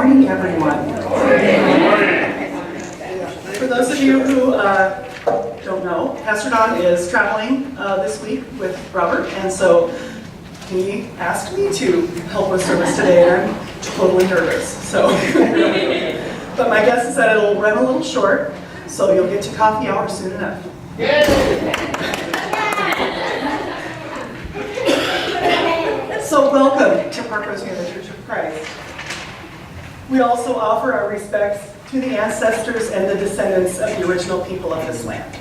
morning, everyone. For those of you who don't know, Pastor Don is traveling this week with Robert, and so he asked me to help with service today, and I'm totally nervous. So, but my guess is that it'll run a little short, so you'll get to coffee hour soon enough. So welcome to Parkrose United Church of Christ. We also offer our respects to the ancestors and the descendants of the original people of this land.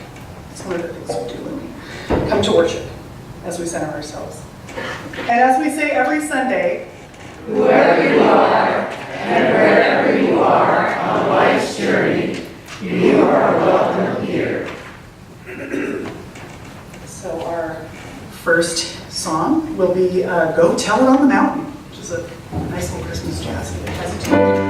It's one of the things we do when we come to worship, as we center ourselves. And as we say every Sunday, whoever you are and wherever you are on life's journey, you are welcome here. So our first song will be Go Tell It on the Mountain, which is a nice little Christmas jazz. It has a tune.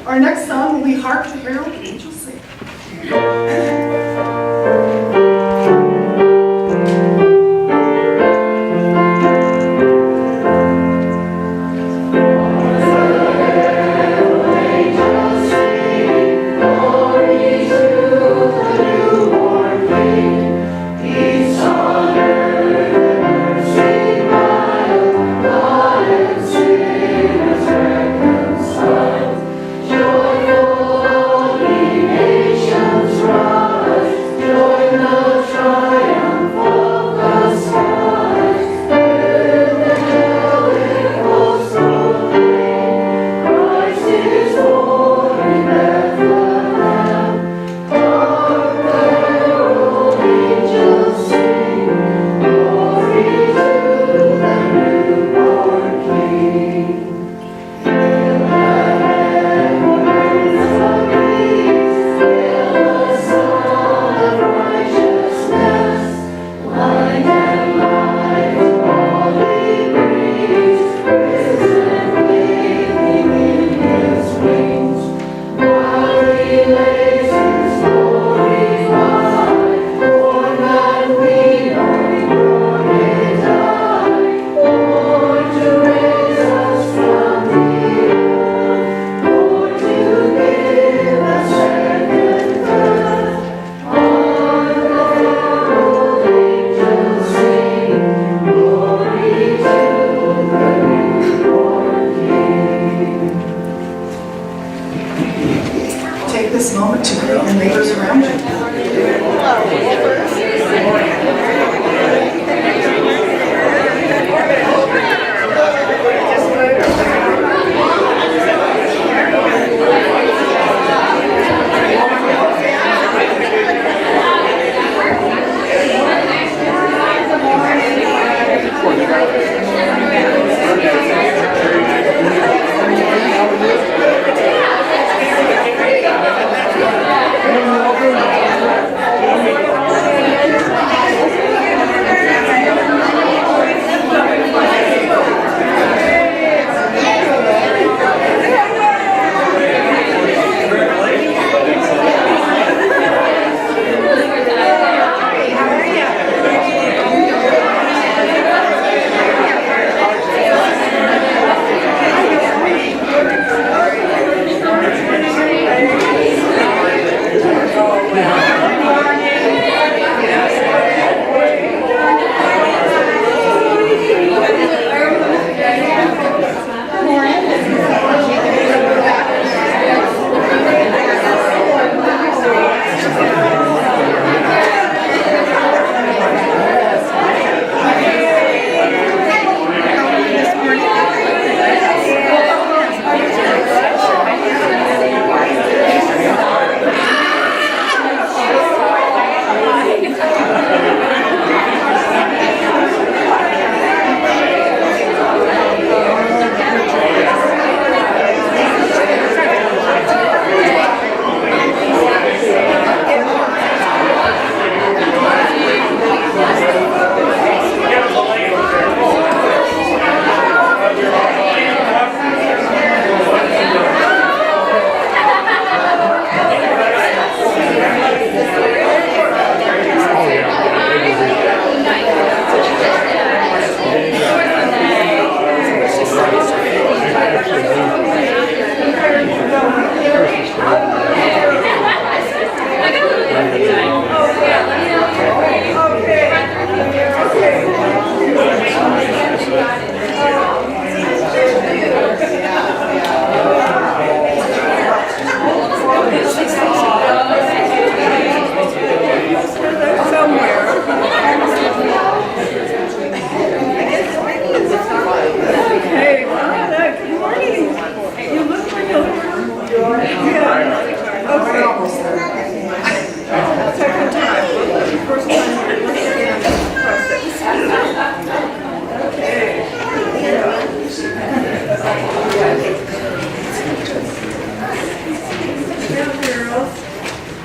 Our next song will be Hark the Herald Angels Sing. to greet the neighbors around you.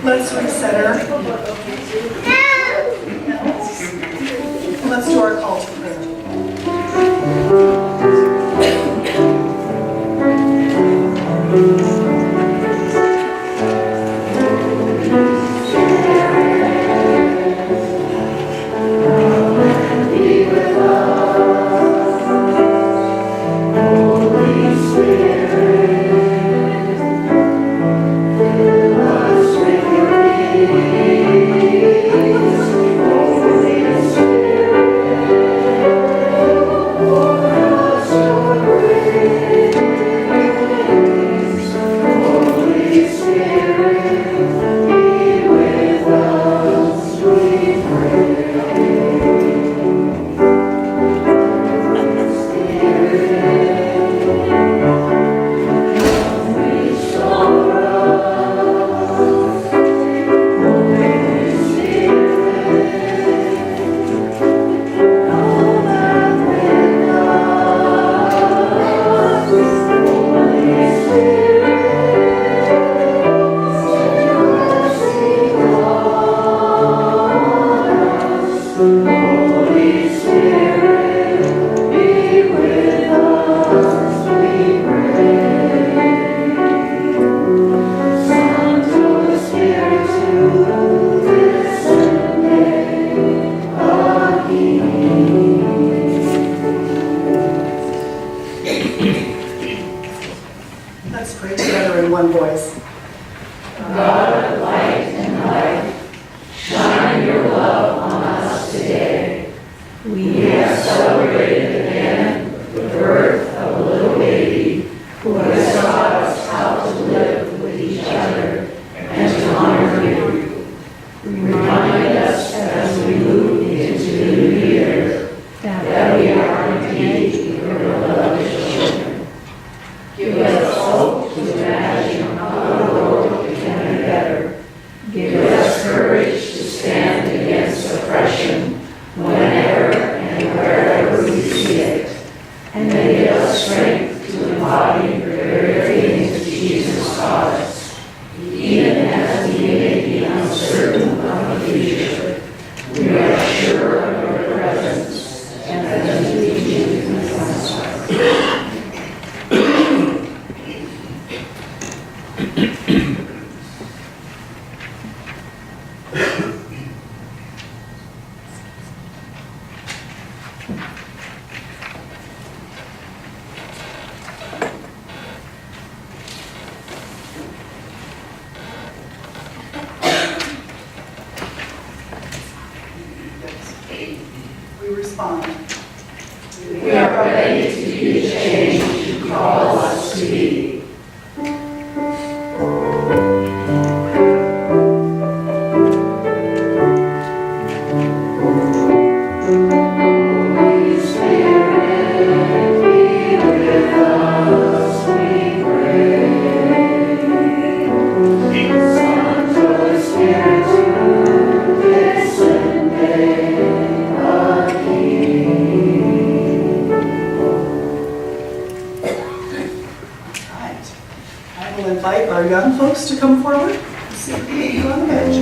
Let's recenter. Let's do our call to prayer. Let's pray together in one voice. God of light and life, shine your love on us today. We have celebrated again the birth of a little baby who has taught us how to live with each other and to We'll invite our young folks to come forward. Sit on the bench.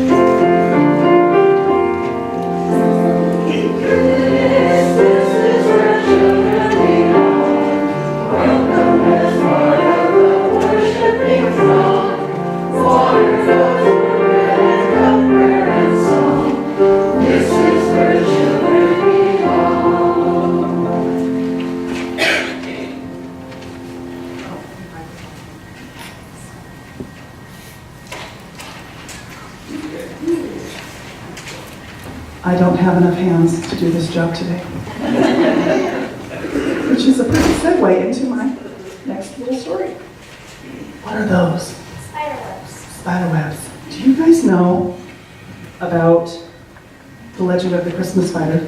I don't have enough hands to do this job today. Which is a pretty segue into my next little story. What are those? Spiderwebs. Spiderwebs. Do you guys know about the legend of the Christmas spider?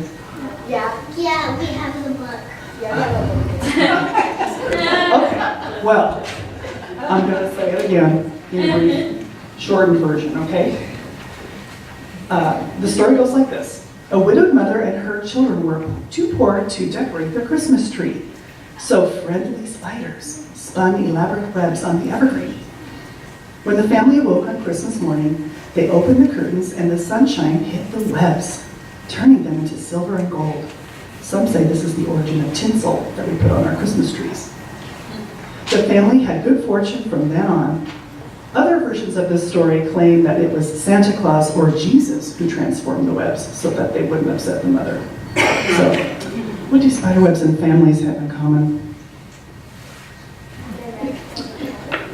Yeah. Yeah, we have the book. Okay, well, I'm going to say it again in a brief, shortened version, okay? The story goes like this. A widowed mother and her children were too poor to decorate their Christmas tree. So friendly spiders spun elaborate webs on the evergreen. When the family awoke on Christmas morning, they opened the curtains and the sunshine hit the webs, turning them into silver and gold. Some say this is the origin of tinsel that we put on our Christmas trees. The family had good fortune from then on. Other versions of this story claim that it was Santa Claus or Jesus who transformed the webs so that they wouldn't upset the mother. So, what do spiderwebs and families have in common?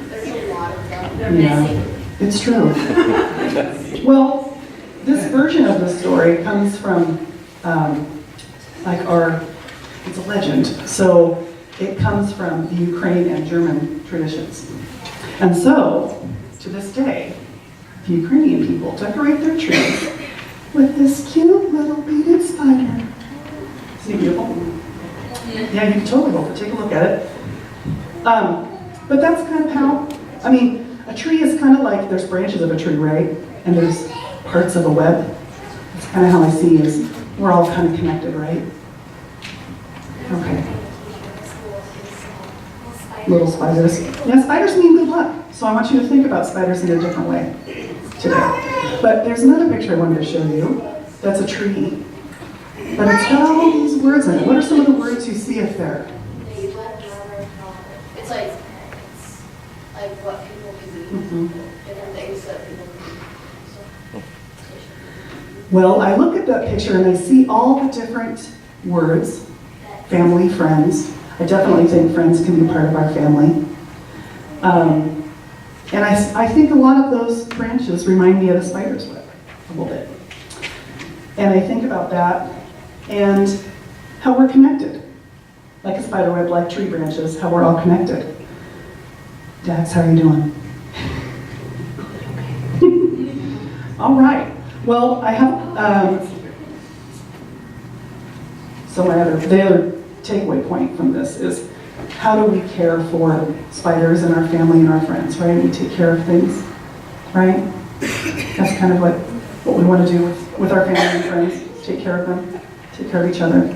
There's a lot of them. Yeah, it's true. Well, this version of the story comes from, it's a legend. So it comes from the Ukraine and German traditions. And so, to this day, the Ukrainian people decorate their trees with this cute little beaded spider. Isn't it beautiful? Yeah, you can totally go for it. Take a look at it. But that's kind of how, a tree is kind of like, there's branches of a tree, right? And there's parts of a web. That's kind of how I see is we're all kind of connected, right? Okay. Little spiders. Yeah, spiders mean good luck. So I want you to think about spiders in a different way today. But there's another picture I wanted to show you. That's a tree. But it's got all these words in it. What are some of the words you see up there? It's like what people can do, different things that people can do. Well, I look at that picture and I see all the different words. Family, friends. I definitely think friends can be part of our family. And I think a lot of those branches remind me of a spider's web, a little bit. And I think about that and how we're connected. Like a spider web, like tree branches, how we're all connected. Dax, how are you doing? All right. Well, I have, the other takeaway point from this is how do we care for spiders in our family and our friends, right? We take care of things, right? That's kind of what we want to do with our family and friends. Take care of them, take care of each other.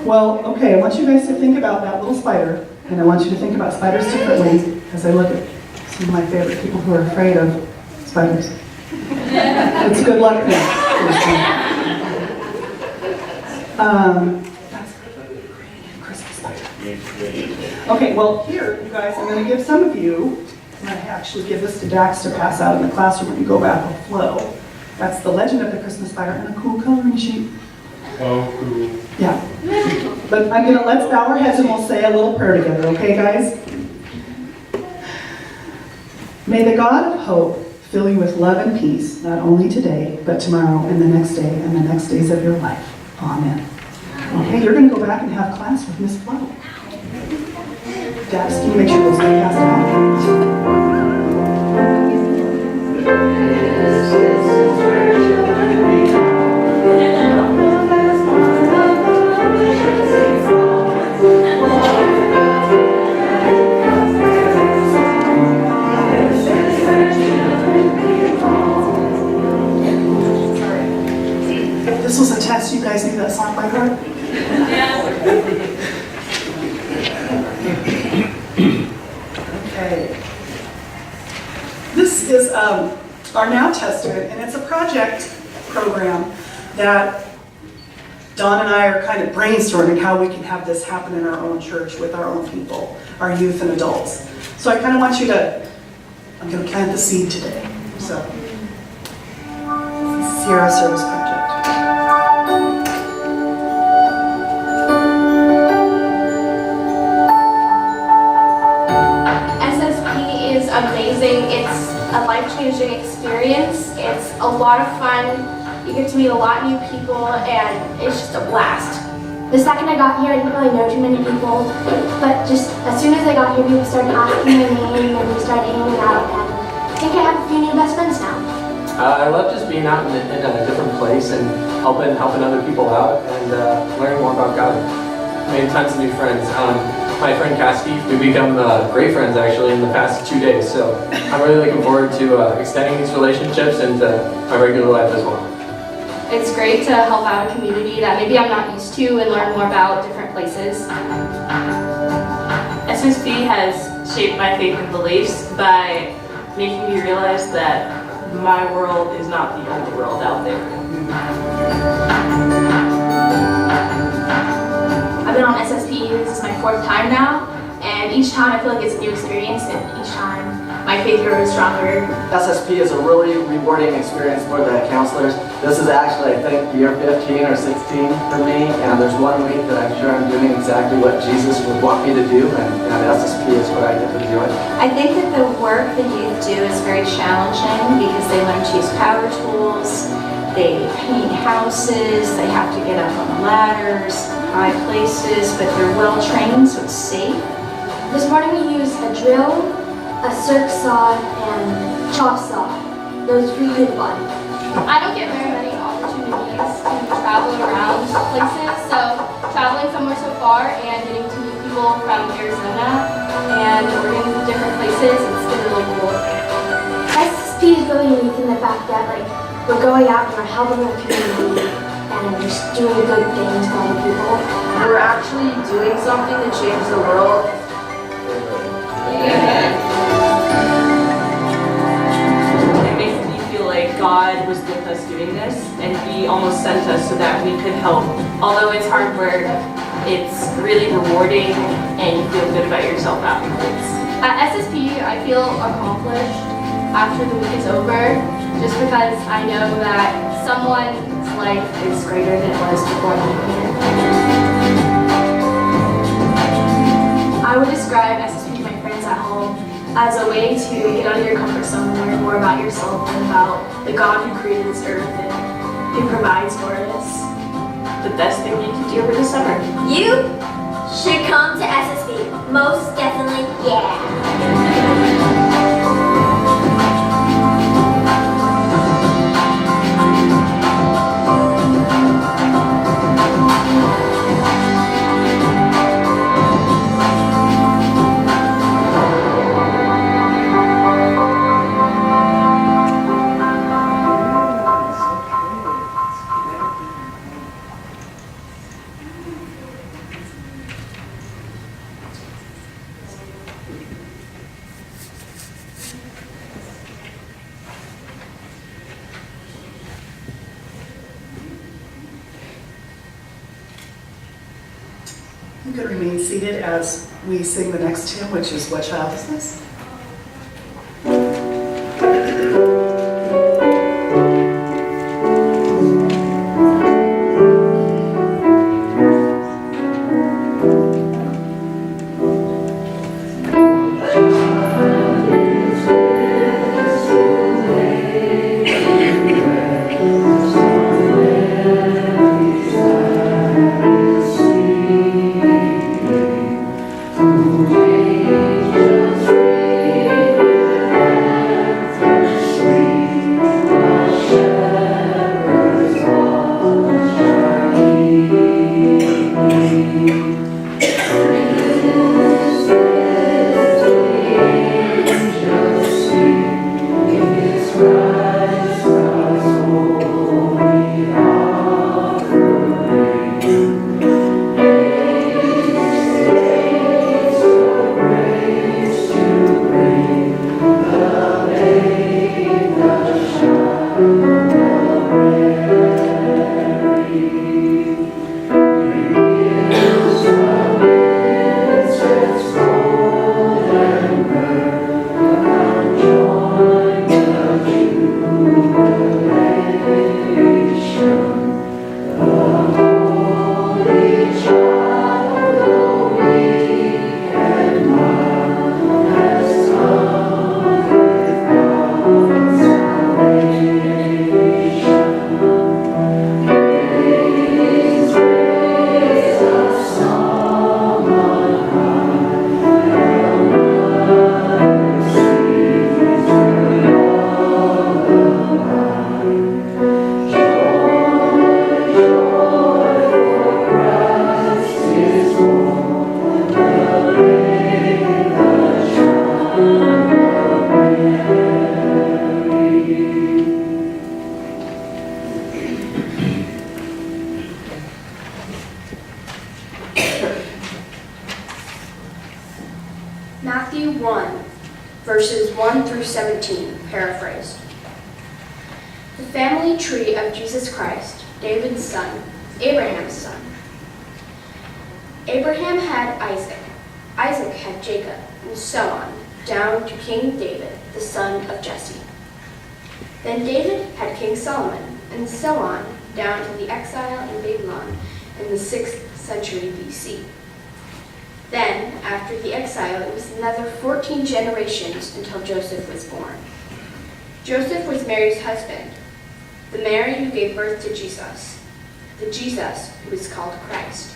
Well, okay, I want you guys to think about that little spider, and I want you to think about spiders differently as I look at some of my favorite people who are afraid of spiders. It's good luck then. That's a Christmas spider. Okay, well here, you guys, I'm going to give some of you, I'm going to actually give this to Dax to pass out in the classroom when you go back with Flo. That's the legend of the Christmas spider and a cool coloring sheet. Oh, cool. Yeah. But I'm going to let's bow our heads and we'll say a little prayer together, okay guys? May the God of hope fill you with love and peace, not only today, but tomorrow and the next day and the next days of your life. Amen. Okay, you're going to go back and have class with Miss Flo. Dax, can you make sure those get passed out? This was a test. You guys knew that song by heart? Okay. our Now Testament, and it's a project program that Dawn and I are kind of brainstorming how we can have this happen in our own church with our own people, our youth and adults. So I kind of want you to, I'm going to plant the seed today. So, Sierra Service Project. SSP is amazing. It's a life-changing experience. It's a lot of fun. You get to meet a lot of new people, and it's just a blast. The second I got here, I didn't really know too many people, but just as soon as I got here, people started asking my name, and we started hanging out, and I think I have a few new best friends now. I love just being out in a different place and helping other people out and learning more about God. I made tons of new friends. My friend Cassidy, we become great friends actually in the past 2 days, so I'm really looking forward to extending these relationships into my regular life as well. It's great to help out a community that maybe I'm not used to and learn more about different places. SSB has shaped my faith and beliefs by making me realize that my world is not the only world out there. I've been on SSP, this is my 4th time now, and each time I feel like it's a new experience, and each time my faith grows stronger. SSP is a really rewarding experience for the counselors. This is actually, I think, year 15 or 16 for me, and there's 1 week that I'm sure I'm doing exactly what Jesus would want me to do, and SSP is what I get to do it. I think that the work the youth do is very challenging because they learn to use power tools, they paint houses, they have to get up on ladders, high places, but they're well trained, so it's safe. This morning we used a drill, a circ saw, and chop saw. Those really fun. I don't get very many opportunities to travel around places, so traveling somewhere so far and getting to meet people from Arizona and Oregon, different places, it's been really cool. SSP is really unique in the fact that we're going out and we're helping our community and we're just doing good things for other people. We're actually doing something to change the world. It makes me feel like God was with us doing this, and He almost sent us so that we could help. Although it's hard work, it's really rewarding, and you feel good about yourself afterwards. At SSP, I feel accomplished after the week is over, just because I know that someone's life is greater than it was before they came here. I would describe SSP to my friends at home as a way to get out of your comfort zone and learn more about yourself and about the God who created this earth and who provides for us. The best thing you can do over the summer. You should come to SSB. Most definitely, yeah. You could remain seated as we sing the next hymn, which is What Child Is This? Matthew 1, verses 1 through 17, paraphrased. The family tree of Jesus Christ, David's son, Abraham's son. Abraham had Isaac, Isaac had Jacob, and so on, down to King David, the son of Jesse. Then David had King Solomon, and so on, down to the exile in Babylon in the 6th century BC. Then, after the exile, it was another 14 generations until Joseph was born. Joseph was Mary's husband, the Mary who gave birth to Jesus, the Jesus who is called Christ.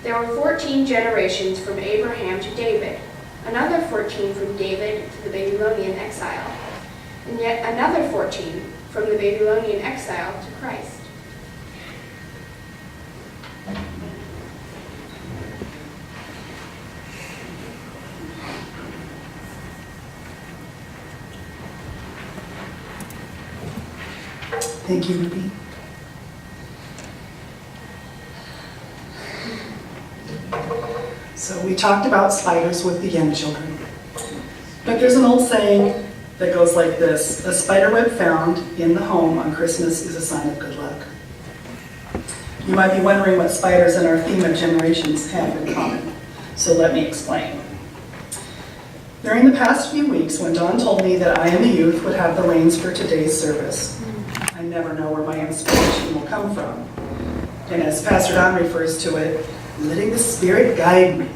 There were 14 generations from Abraham to David, another 14 from David to the Babylonian exile, and yet another 14 from the Babylonian exile to Christ. Thank you, Ruby. So we talked about spiders with the young children. But there's an old saying that goes like this: a spider web found in the home on Christmas is a sign of good luck. You might be wondering what spiders and our theme of generations have in common. So let me explain. During the past few weeks, when Dawn told me that I and the youth would have the reins for today's service, I never know where my inspiration will come from. And as Pastor Don refers to it, letting the Spirit guide me.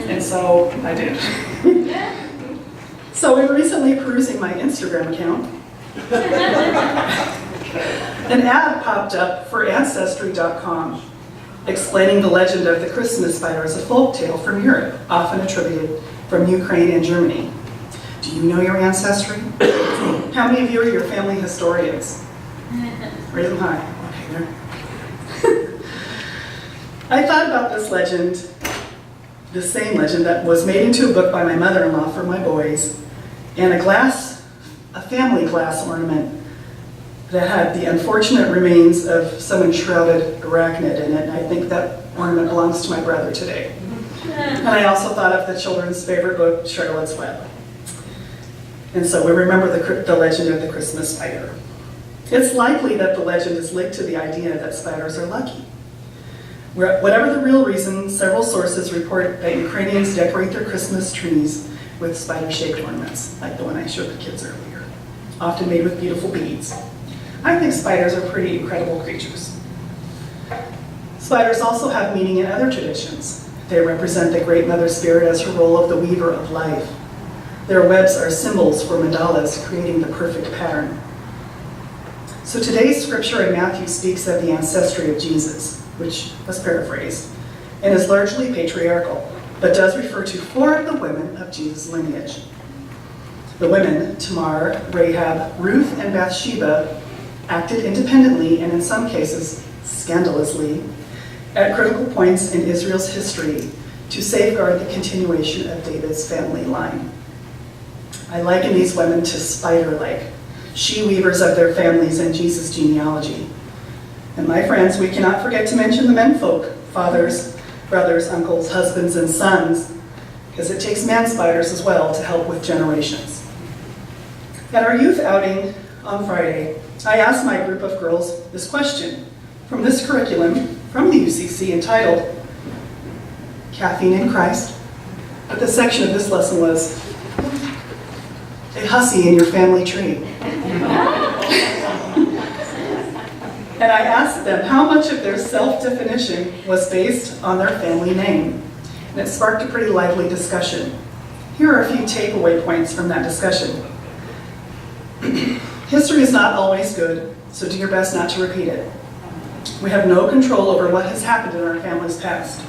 And so I did. So in recently perusing my Instagram account, an ad popped up for Ancestry.com explaining the legend of the Christmas spider as a folk tale from Europe, often attributed from Ukraine and Germany. Do you know your ancestry? How many of you are your family historians? Raise them high. Okay, there. I thought about this legend, the same legend that was made into a book by my mother-in-law for my boys, and a family glass ornament that had the unfortunate remains of some enshrouded arachnid in it, and I think that ornament belongs to my brother today. And I also thought of the children's favorite book, Charlotte's Web. And so we remember the legend of the Christmas spider. It's likely that the legend is linked to the idea that spiders are lucky. Whatever the real reason, several sources report that Ukrainians decorate their Christmas trees with spider-shaped ornaments, like the one I showed the kids earlier, often made with beautiful beads. I think spiders are pretty incredible creatures. Spiders also have meaning in other traditions. They represent the Great Mother Spirit as her role of the weaver of life. Their webs are symbols for mandalas, creating the perfect pattern. So today's scripture in Matthew speaks of the ancestry of Jesus, which was paraphrased, and is largely patriarchal, but does refer to 4 of the women of Jesus' lineage. The women, Tamar, Rahab, Ruth, and Bathsheba, acted independently and in some cases scandalously at critical points in Israel's history to safeguard the continuation of David's family line. I liken these women to spider-like, she-weavers of their families and Jesus' genealogy. And my friends, we cannot forget to mention the menfolk, fathers, brothers, uncles, husbands, and sons, because it takes man-spiders as well to help with generations. At our youth outing on Friday, I asked my group of girls this question from this curriculum from the UCC entitled, caffeine in Christ, but the section of this lesson was a hussy in your family tree. And I asked them how much of their self-definition was based on their family name. And it sparked a pretty lively discussion. Here are a few takeaway points from that discussion. History is not always good, so do your best not to repeat it. We have no control over what has happened in our family's past.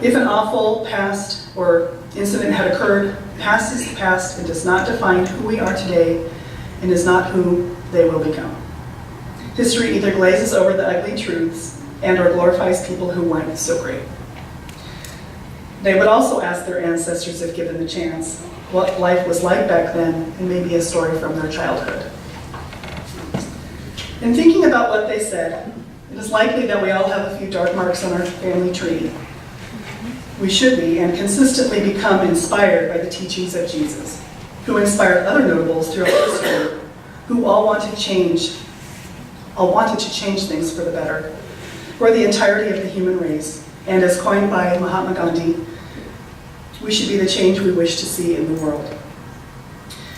If an awful past or incident had occurred, past is the past and does not define who we are today and is not who they will become. History either glazes over the ugly truths and or glorifies people who weren't so great. They would also ask their ancestors, if given the chance, what life was like back then and maybe a story from their childhood. In thinking about what they said, it is likely that we all have a few dark marks on our family tree. We should be and consistently become inspired by the teachings of Jesus, who inspired other notables throughout history, who all wanted to change things for the better, for the entirety of the human race. And as coined by Mahatma Gandhi, we should be the change we wish to see in the world.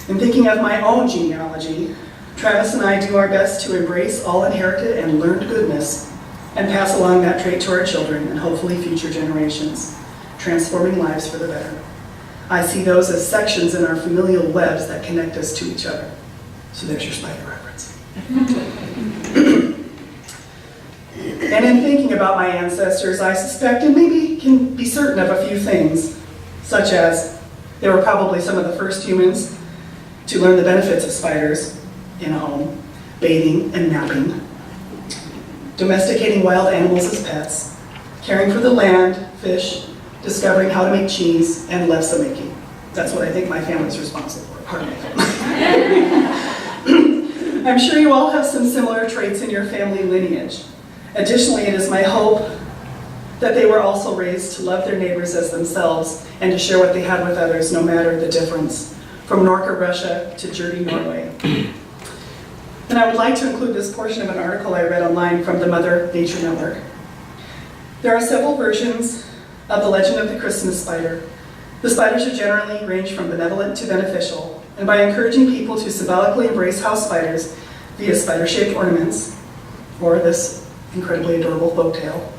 In thinking of my own genealogy, Travis and I do our best to embrace all inherited and learned goodness and pass along that trait to our children and hopefully future generations, transforming lives for the better. I see those as sections in our familial webs that connect us to each other. So there's your spider reference. And in thinking about my ancestors, I suspect and maybe can be certain of a few things, such as they were probably some of the first humans to learn the benefits of spiders in a home, bathing and napping, domesticating wild animals as pets, caring for the land, fish, discovering how to make cheese, and lefse making. That's what I think my family's responsible for, part of my family. I'm sure you all have some similar traits in your family lineage. Additionally, it is my hope that they were also raised to love their neighbors as themselves and to share what they had with others, no matter the difference, from Norca, Russia to Jersey, Norway. And I would like to include this portion of an article I read online from the Mother Nature Network. There are several versions of the legend of the Christmas spider. The spiders are generally range from benevolent to beneficial, and by encouraging people to symbolically embrace house spiders via spider-shaped ornaments, or this incredibly adorable folktale,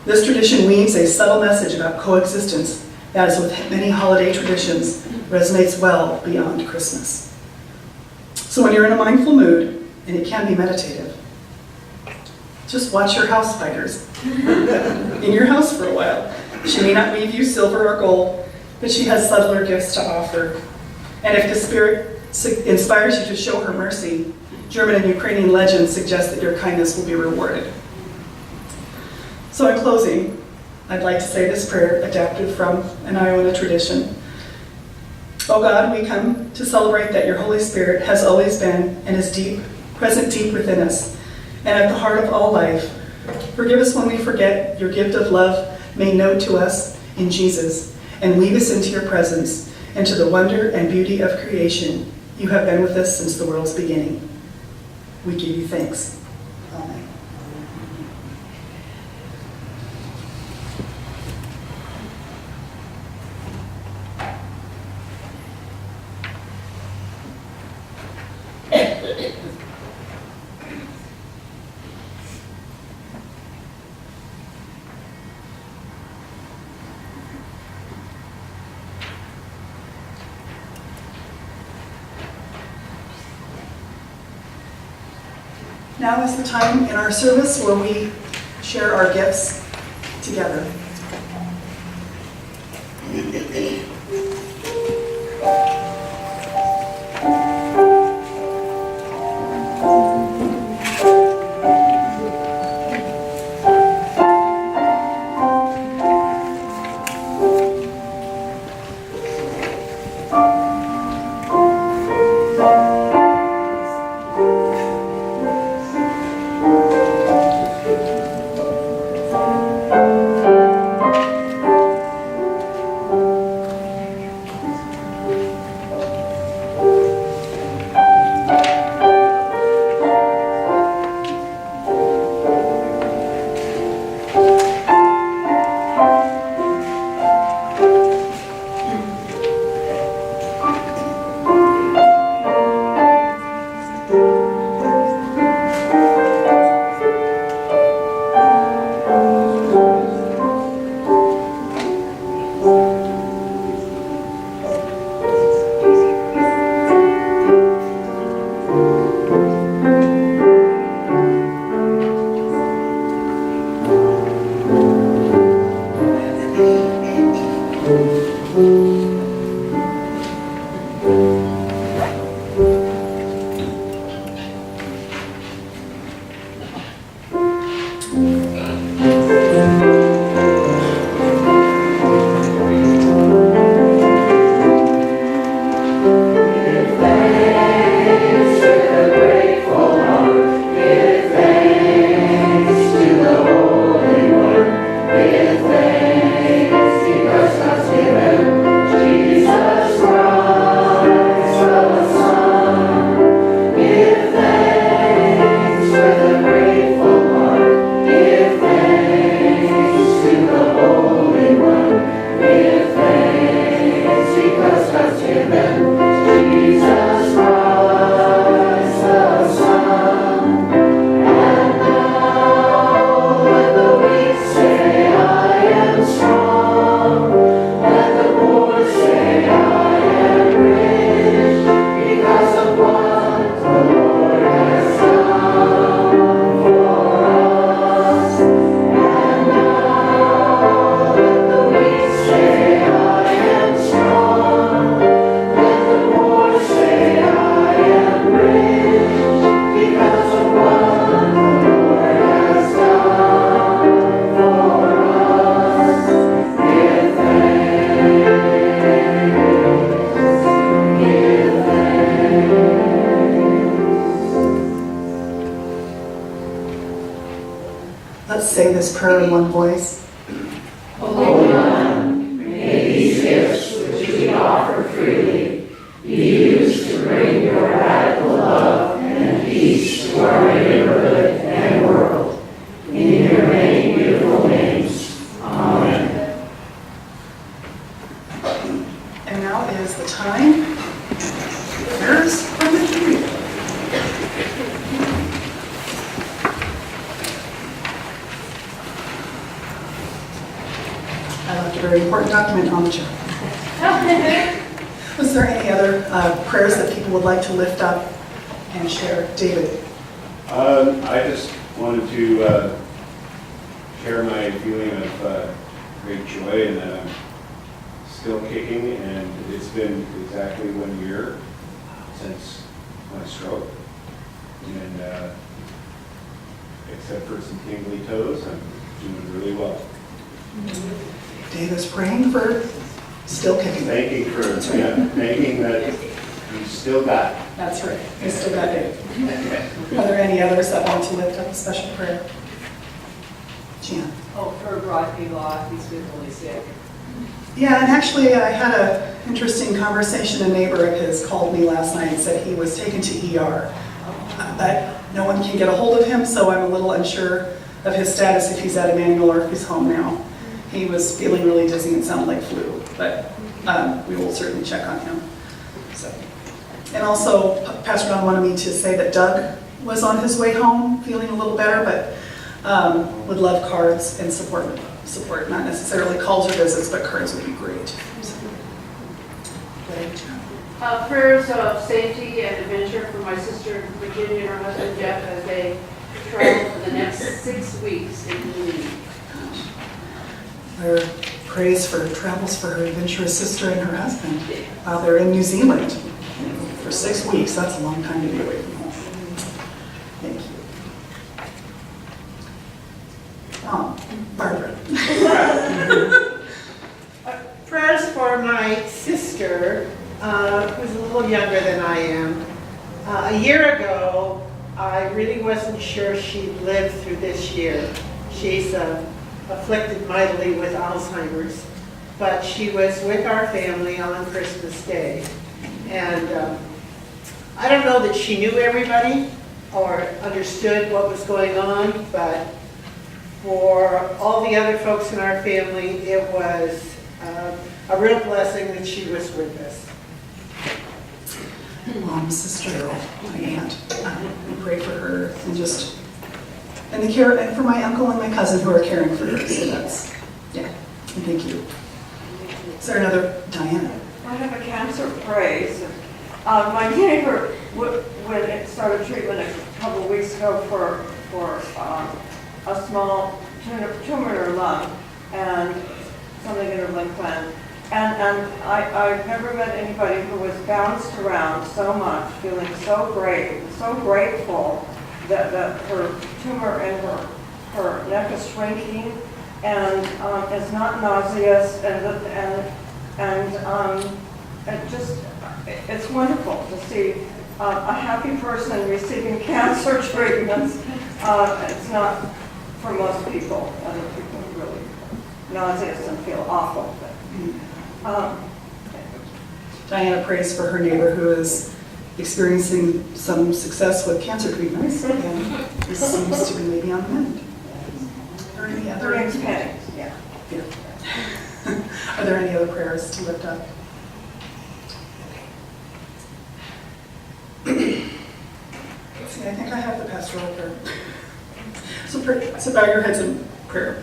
this tradition weaves a subtle message about coexistence that, as with many holiday traditions, resonates well beyond Christmas. So when you're in a mindful mood, and it can be meditative, just watch your house spiders in your house for a while. She may not weave you silver or gold, but she has subtler gifts to offer. And if the spirit inspires you to show her mercy, German and Ukrainian legends suggest that your kindness will be rewarded. So in closing, I'd like to say this prayer adapted from an Iona tradition. Oh God, we come to celebrate that your Holy Spirit has always been and is present deep within us and at the heart of all life. Forgive us when we forget your gift of love made known to us in Jesus, and lead us into your presence and to the wonder and beauty of creation. You have been with us since the world's beginning. We give you thanks. Amen. Now is the time in our service where we share our gifts together. Let's say this prayer in one voice. Holy One, may these gifts which we offer freely be used to bring your radical love and peace to our neighborhood and world. In your many beautiful names. Amen. And now is the time. Prayers from the community. I left a very important document on the chair. Was there any other prayers that people would like to lift up and share? David? I just wanted to share my feeling of great joy in that I'm still kicking, and it's been exactly 1 year since my stroke. And except for some tingly toes, I'm doing really well. David's praying for still kicking. Thanking that you still got it. That's right. You still got Dave. Are there any others that want to lift up a special prayer? Jan? Oh, for Rocky Law, he's been really sick. Yeah, and actually I had an interesting conversation. A neighbor of his called me last night and said he was taken to ER. But no one can get a hold of him, so I'm a little unsure of his status, if he's at Emmanuel or if he's home now. He was feeling really dizzy and sounded like flu, but we will certainly check on him. So. And also, Pastor Don wanted me to say that Doug was on his way home, feeling a little better, but would love cards and support, not necessarily calls or visits, but cards would be great. So. Prayers of safety and adventure for my sister Virginia and her husband Jeff as they travel for the next 6 weeks in New Zealand. Our praise for travels for her adventurous sister and her husband while they're in New Zealand for 6 weeks. That's a long time to be away from home. Thank you. Barbara. Prayers for my sister, who's a little younger than I am. A year ago, I really wasn't sure she'd live through this year. She's afflicted mightily with Alzheimer's, but she was with our family on Christmas Day. And I don't know that she knew everybody or understood what was going on, but for all the other folks in our family, it was a real blessing that she was with us. Mom, sister, my aunt. We pray for her and the care, and for my uncle and my cousin who are caring for her. So that's, yeah, and thank you. Is there another, Diana? I have a cancer praise. My neighbor, when it started treatment a couple of weeks ago for a small tumor in her lung and something in her lymph gland, and I've never met anybody who was bounced around so much, feeling so great, so grateful that her tumor in her neck is shrinking and is not nauseous, and it's wonderful to see a happy person receiving cancer treatments. It's not for most people. Other people are really nauseous and feel awful. Diana prays for her neighbor who is experiencing some success with cancer treatments, and this seems to be maybe on the mend. Are there any other? Yeah. Are there any other prayers to lift up? Let's see, I think I have the pastoral prayer. So bow your heads in prayer.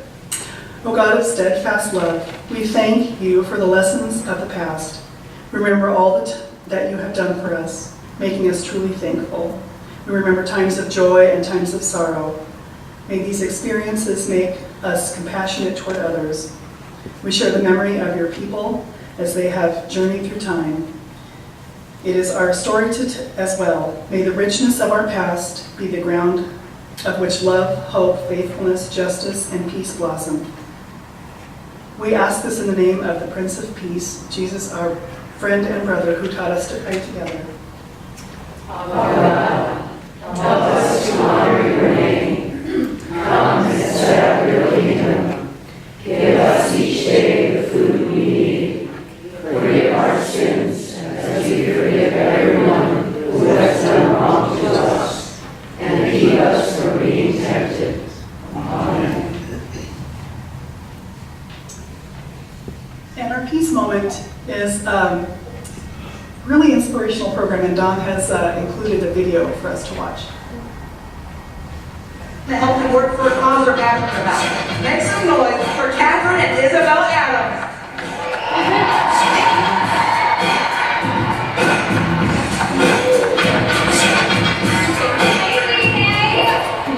O God of steadfast love, we thank you for the lessons of the past. Remember all that you have done for us, making us truly thankful. We remember times of joy and times of sorrow. May these experiences make us compassionate toward others. We share the memory of your people as they have journeyed through time. It is our story as well. May the richness of our past be the ground of which love, hope, faithfulness, justice, and peace blossom. We ask this in the name of the Prince of Peace, Jesus, our friend and brother, who taught us to pray together. God, help us to honor your name. Come and set up your kingdom. Give us each day the food we need. Forgive our sins as we forgive everyone who has done wrong to us. And keep us from being tempted. Amen. And our peace moment is really inspirational program, and Don has included a video for us to watch. To help them work for a cause they're passionate about. Make some noise for Catherine and Isabel Adams.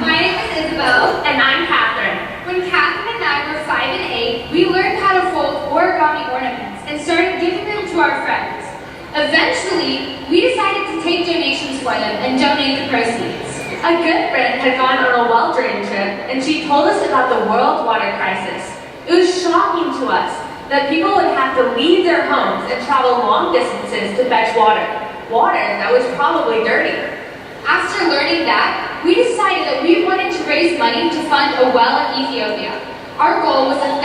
My name is Isabel. And I'm Catherine. When Catherine and I were 5 and 8, we learned how to fold origami ornaments and started giving them to our friends. Eventually, we decided to take donations for them and donate the proceeds. A good friend had gone on a well drain trip, and she told us about the world water crisis. It was shocking to us that people would have to leave their homes and travel long distances to fetch water that was probably dirty. After learning that, we decided that we wanted to raise money to fund a well in Ethiopia. Our goal was $1,000,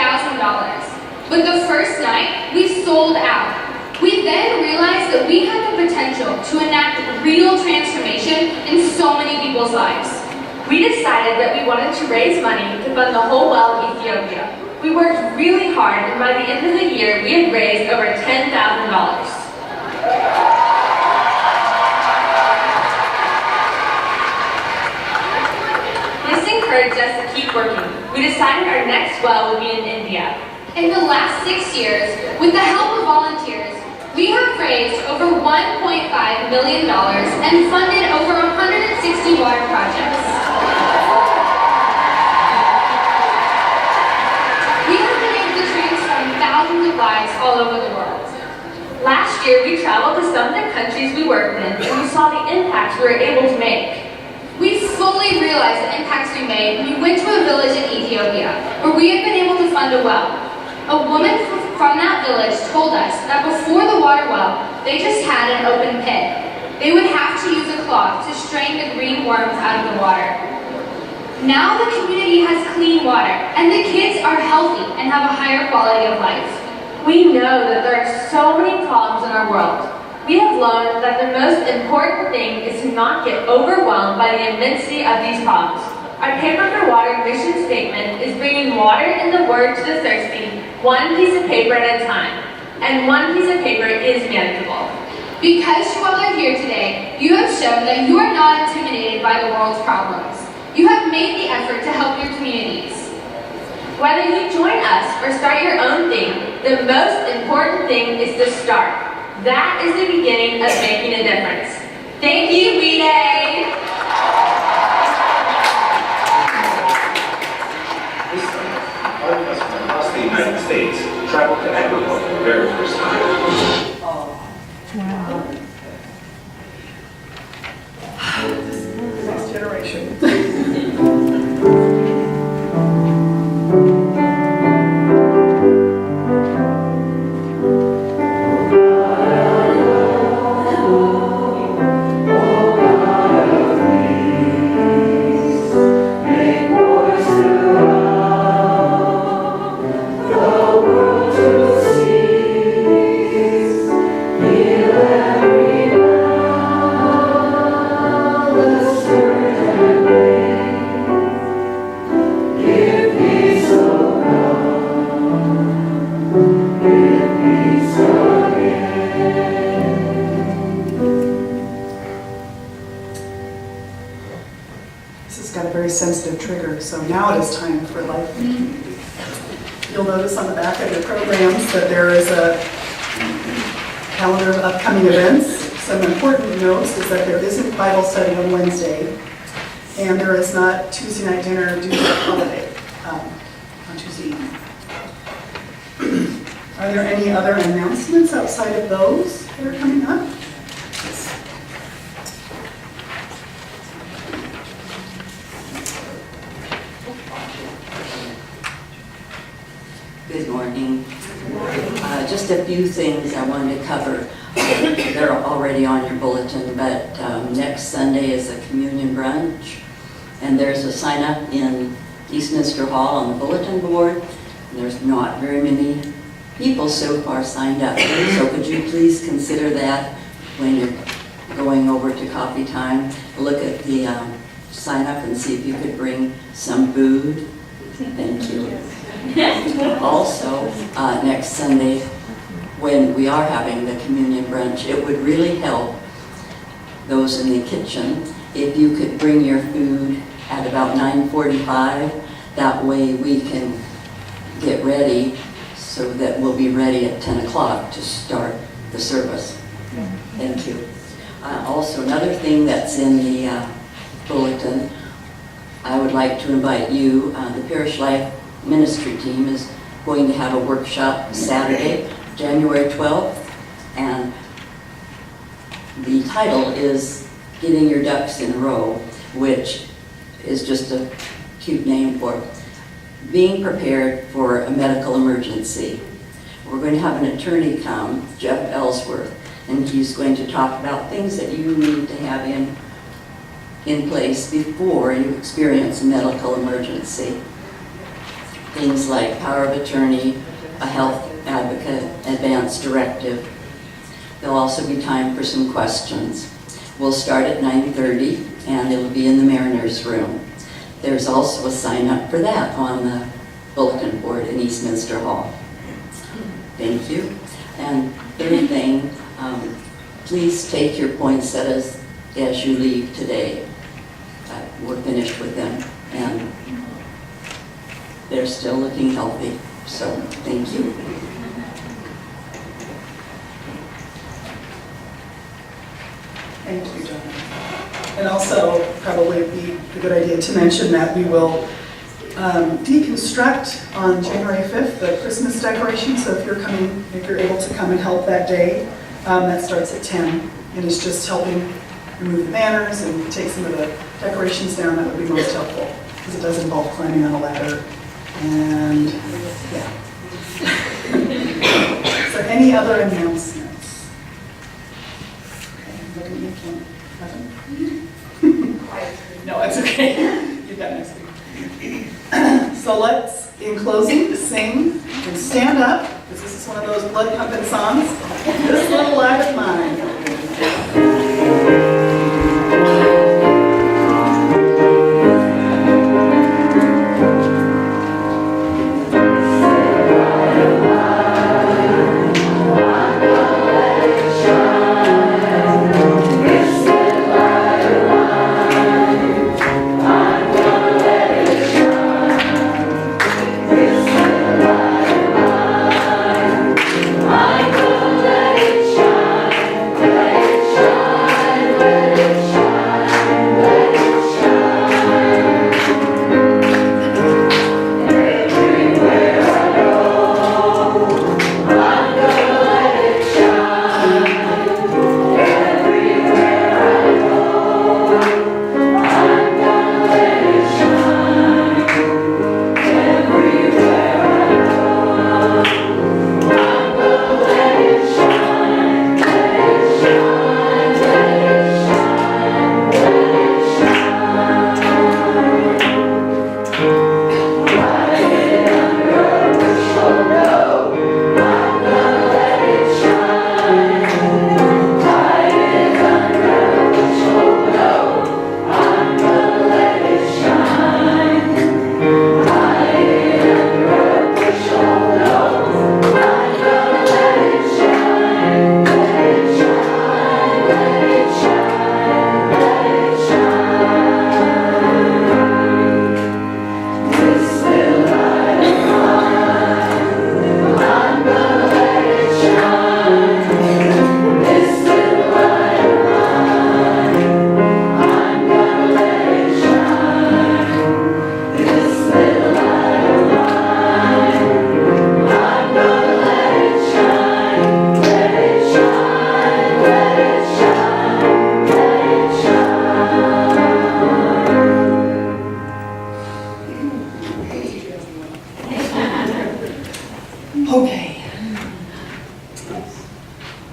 but the first night, we sold out. We then realized that we had the potential to enact real transformation in so many people's lives. We decided that we wanted to raise money to fund the whole well of Ethiopia. We worked really hard, and by the end of the year, we had raised over $10,000. This encouraged us to keep working. We decided our next well would be in India. In the last 6 years, with the help of volunteers, we have raised over $1.5 million and funded over 160 water projects. We have been able to transform thousands of lives all over the world. Last year, we traveled to some of the countries we worked in, and we saw the impacts we were able to make. We fully realized the impacts we made when we went to a village in Ethiopia, where we had been able to fund a well. A woman from that village told us that before the water well, they just had an open pit. They would have to use a cloth to strain the green worms out of the water. Now the community has clean water, and the kids are healthy and have a higher quality of life. We know that there are so many problems in our world. We have learned that the most important thing is to not get overwhelmed by the immensity of these problems. Our Paper for Water mission statement is bringing water and the word to the thirsty, one piece of paper at a time. And one piece of paper is manageable. Because you all are here today, you have shown that you are not intimidated by the world's problems. You have made the effort to help your communities. Whether you join us or start your own thing, The most important thing is to start. That is the beginning of making a difference. Thank you, V-Day! This summer, our customers across the United States traveled to Ecuador for the very first time. Next generation. This has got a very sensitive trigger, so now it is time for life in the community. You'll notice on the back of your programs that there is a calendar of upcoming events. Some important notes is that there isn't Bible study on Wednesday, and there is not Tuesday night dinner due to the holiday on Tuesday evening. Are there any other announcements outside of those that are coming up? Good morning. Just a few things I wanted to cover. They're already on your bulletin, but next Sunday is a communion brunch, and there's a sign up in Eastminster Hall on the bulletin board. And there's not very many people so far signed up, so could you please consider that when you're going over to coffee time? Look at the sign up and see if you could bring some food. Thank you. Also, next Sunday, when we are having the communion brunch, it would really help those in the kitchen if you could bring your food at about 9:45. That way we can get ready so that we'll be ready at 10 o'clock to start the service. Thank you. Also, another thing that's in the bulletin, I would like to invite you, the Parish Life Ministry team is going to have a workshop Saturday, January 12th, and the title is Getting Your Ducks in a Row, which is just a cute name for being prepared for a medical emergency. We're going to have an attorney come, Jeff Ellsworth, and he's going to talk about things that you need to have in place before you experience a medical emergency. Things like power of attorney, a health advocate, advance directive. There'll also be time for some questions. We'll start at 9:30 and it'll be in the Mariners room. There's also a sign up for that on the bulletin board in Eastminster Hall. Thank you. And third thing, please take your poinsettias as you leave today. We're finished with them and they're still looking healthy, so thank you. Thank you, Donna. And also, probably it'd be a good idea to mention that we will deconstruct on January 5th the Christmas decorations. So if you're able to come and help that day, that starts at 10, and it's just helping remove the banners and take some of the decorations down. That would be most helpful because it does involve climbing on a ladder. And yeah. Is there any other announcements? Okay, I'm looking at you, Kim. Nothing? No, it's okay. Get that next week. So let's, in closing, sing and stand up, because this is one of those blood pumping songs. This little life of mine.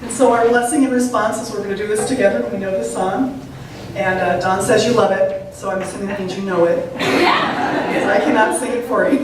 And so our blessing and response is we're going to do this together. We know the song. And Dawn says you love it, so I'm assuming that means you know it. Because I cannot sing it for you.